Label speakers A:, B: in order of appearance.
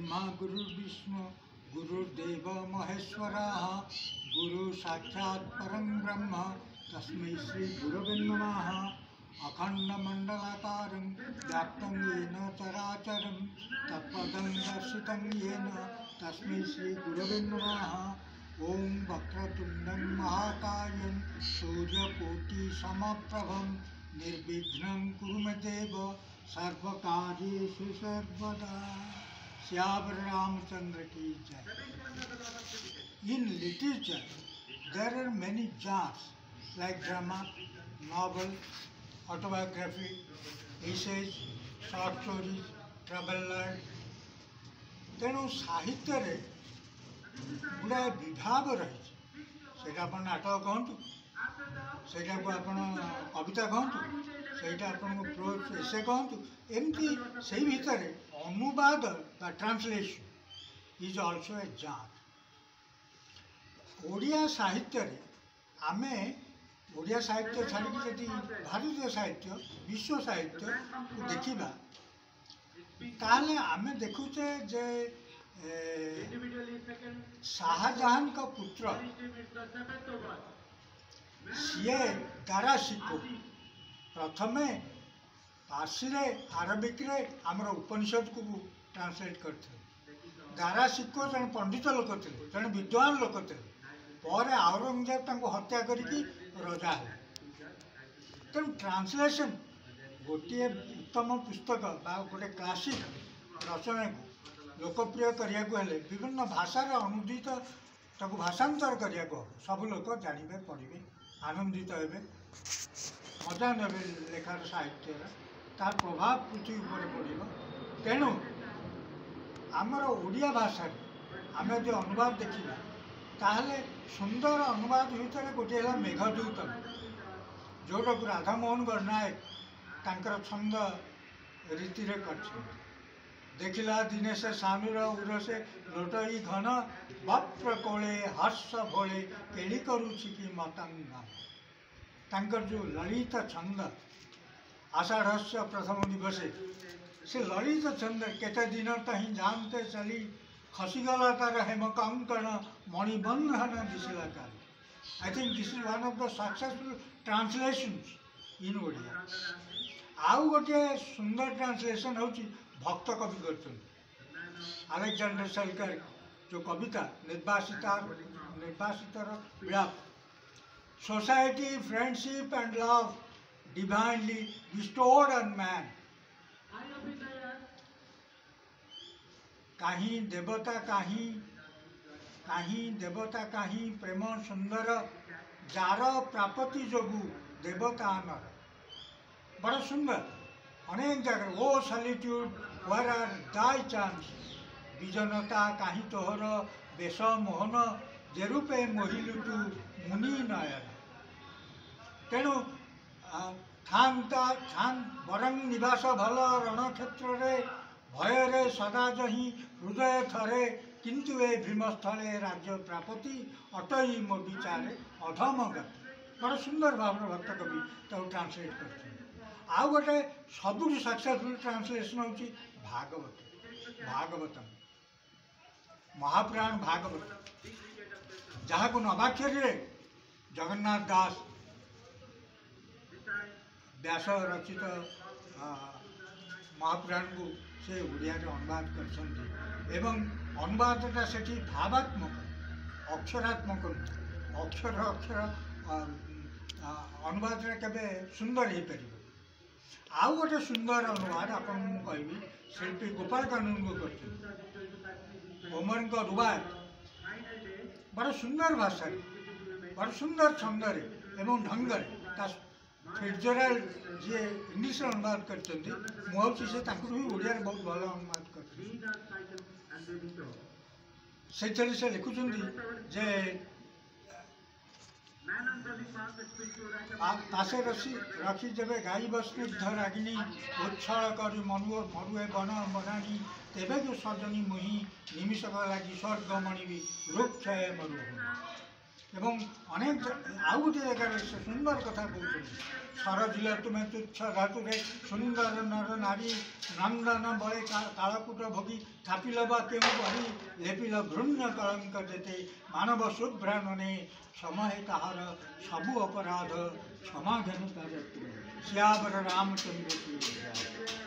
A: ब्रह्मा गुरुर्विष्णु गुरुर्देव महेश्वरः गुरु साक्षात् परं ब्रह्म तस्मै श्री गुरवे नमः। अखण्डमण्डलाकारं व्याप्तं येन चराचरं तत्पदं दर्शितं येन तस्मै श्री गुरवे नमः। ओं वक्रतुण्डं महाकायं सूर्यकोटिसमप्रभं निर्विघ्नं कुरु मे देव सर्वकार्येषु सर्वदा। श्याम रामचंद्र की जय। In literature, there are many genres like drama, novel, autobiography, essays, short stories, traveller. तेणु साहित्य रे गुड़ाए विभाग रही से नाटक कहतु से कविता कहतु से प्रोज एसे कहतु एमती से भितर अनुवाद बा translation is also a genre. Odia साहित्य रे आमे ओडिया साहित्य छाड़ी जदि भारतीय साहित्य विश्व साहित्य को देखा ताले आमे देखुचे जे शाहजहां का पुत्र सीए दारा शिको प्रथमे पार्सी रे आरबिक रे आमर उपनिषद को ट्रांसलेट करते। दारा शिको जन पंडित लोक थे जन विद्वान लोक थे पर औरंगजेब हत्या करके रजा है। तेणु ट्रांसलेशन गोटे उत्तम पुस्तक गोटे क्लासिक रचना को लोकप्रिय करने को हेले विभिन्न भाषा अनुदित ताको भाषांतर करने को सब लोग जानवे पढ़े आनंदित हे मजा ने लेखार साहित्य तार प्रभाव पृथ्वी पर पड़ो। तेणु आमर ओडिया भाषा आम जो अनुवाद देखा ताहले सुंदर अनुवाद भितर गोटे है मेघदूत जोटा को राधामोहन गणनायक तांकर छंद रीति कर देखिला दिने से सानुर उरसे लोटई घन वप्र कोले हर्ष भोले केड़ी करुछि कि मतंगा तांकर जो ललित छंद आषाढ़स्य प्रथम दिवसे से ललित छंद केते दिन तही जानते चली खसीगला तार हेम कंकण मणिबंधन दिशला काल। I think this is one of the successful translations in Odia. आउ गोटे सुंदर ट्रांसलेशन होची भक्त कवि कर अलेक्जेंडर सेल्कर जो कविता निर्वासितर विलाप society friendship and love divinely bestowed on man. कहीं देवता कहीं प्रेम सुंदर जार प्रापति जोगु देवता नर बड़ा सुंदर अनेक जगह ओ solitude where are thy charms विजनता कहीं तोहर बेश मोहन जेरूपे मोहिलु तू मुनि नयन। तेणु थान बरंग निवास भल रणक्षेत्र भय रे सदा जही हृदय थरे किंतु ए भीमस्थले राज्य प्रापति अटई मो विचारे अधम गति। बड़ा सुंदर भाव भक्त कवि ट्रांसलेट कर। आउ गोटे सबुठ सक्सेसफुल ट्रांसलेशन हूँ भागवतम महापुराण भागवत जहाँ को नवाक्षर जगन्नाथ दास व्यास रचित महापुराण को से ओडिया अनुवाद कर अनुवादटा से भावात्मक अक्षरात्मक अक्षर अक्षर अनुवाद केवे सुंदर हो पार। आउ गोटे सुंदर अनुवाद आपन कहि शिल्पी गोपाल कानून को कर ओमन को रुबायत बड़ा सुंदर भाषा बड़ा सुंदर छंदर एवं ढंगर फिट्जराल्ड जी इंग्लिश अनुवाद कर मुझे से ओडिया बहुत भल अनुवाद कर लिखुं जे पासे रखी जब गाई बस्निग्ध रागिनी उच्छल कर मरुए बन बनानी तेबे जो सजनी मुही निमिषक लगी स्वर्ग मणि रूप क्षय मरु। এবং অনেক ଆଉ ଗୋଟିଏ ଜାଗାରେ ସେ ସୁନ୍ଦର କଥା କହୁଛନ୍ତି ସରଜିଲ ତୁମେ ତୁଚ୍ଛ ଧାତୁରେ ସୁନ୍ଦର ନର ନାରୀ ନନ୍ଦନ ବଳେ କାଳକୂଟ ଭୋଗୀ ଥାପିଲ ବା କେଉଁ ବହି ଲେପିଲ ଘୃଣ୍ୟ କଳଙ୍କ ଯେତେ ମାନବ ଶୁଭ୍ରାନନେ ସମୟ ତାହାର ସବୁ ଅପରାଧ କ୍ଷମା ଘେନୁ ତାର ଶ୍ୟାବର ରାମଚନ୍ଦ୍ର